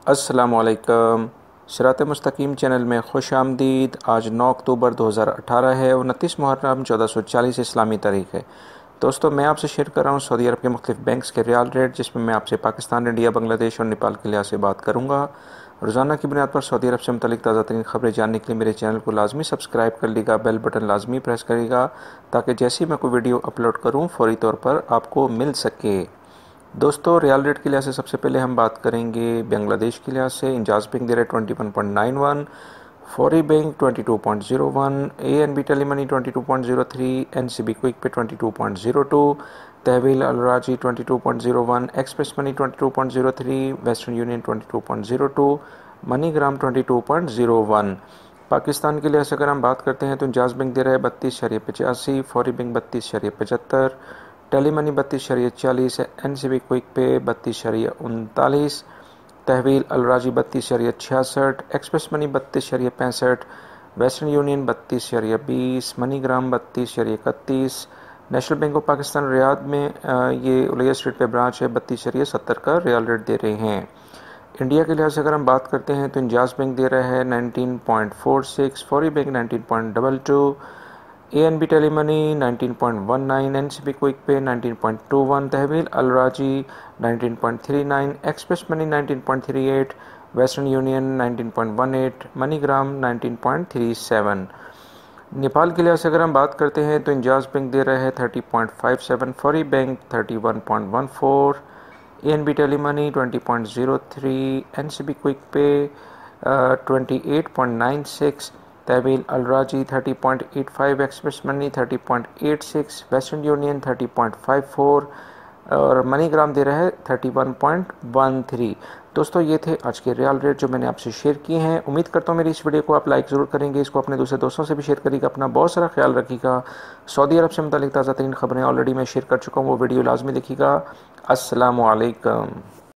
अस्सलामुअलैकुम। सिरात मुस्तकीम चैनल में खुश आमदीद। आज 9 अक्टूबर 2018 है, 29 मुहर्रम 1440 इस्लामी तारीख है। दोस्तों, मैं आपसे शेयर कर रहा हूँ सऊदी अरब के मुख्तलिफ बैंक्स के रियाल रेट, जिसमें मैं आपसे पाकिस्तान, इंडिया, बांग्लादेश और नेपाल के लिहाज से बात करूँगा। रोज़ाना की बुनियाद पर सऊदी अरब से मुतल्लिक ताज़ा तरीन खबरें जानने के लिए मेरे चैनल को लाजमी सब्सक्राइब कर लीजिएगा, बेल बटन लाजमी प्रेस करिएगा, ताकि जैसे ही मैं कोई वीडियो अपलोड करूँ फ़ौरी तौर पर आपको मिल सके। दोस्तों, रियाल रेट के लिहाज से सबसे पहले हम बात करेंगे बांग्लादेश के लिहाज से। इंजाज बैंक दे रहे 21.91, Fawri bank 22.01, ANB Telemoney 22.03, NCB Quick Pay 22.02, Tahweel Alrajhi 22.01, Express Money 22.03, Western Union 22.02, MoneyGram 22.01। Pakistan के लिहाज से अगर हम बात करते हैं तो इंजाज बैंक दे रहा है 32.85, फौरी bank 32.75, Telemoney 32.40, NCB Quick Pay 32.39, Tahweel Alrajhi 32.66, Express Money 32.65, Western Union 32.20, MoneyGram 32.31। National Bank of Pakistan Riyadh में ये उलैया स्ट्रीट पे ब्रांच है, 32.70 का रियाल रेट दे रहे हैं। इंडिया के लिहाज से अगर हम बात करते हैं तो इंजाज बैंक दे रहा है 19.46, Fawri bank 19.22, ANB Telemoney 19.19, NCB Quick Pay 19.21, Tahweel Alrajhi 19.39, Express Money 19.38, Western Union 19.18, MoneyGram 19.37। Nepal के लिहाज से अगर हम बात करते हैं तो इंजाज बैंक दे रहा है 30.57, Fawri bank 31.14, ANB Telemoney 20.03, NCB Quick Pay 28.96, Tahweel Alrajhi 30.85, Express Money 30.86, Western Union 30.54 और मनीग्राम दे रहा है 31.13। दोस्तों, ये थे आज के रियाल रेट जो मैंने आपसे शेयर किए हैं। उम्मीद करता हूँ मेरी इस वीडियो को आप लाइक ज़रूर करेंगे, इसको अपने दूसरे दोस्तों से भी शेयर करिएगा। अपना बहुत सारा ख्याल रखिएगा। सऊदी अरब से मुताल्लिक ताज़ा तरीन खबरें ऑलरेडी मैं शेयर कर चुका हूँ, वो वीडियो लाजमी देखिएगा। अस्सलामु अलैकुम।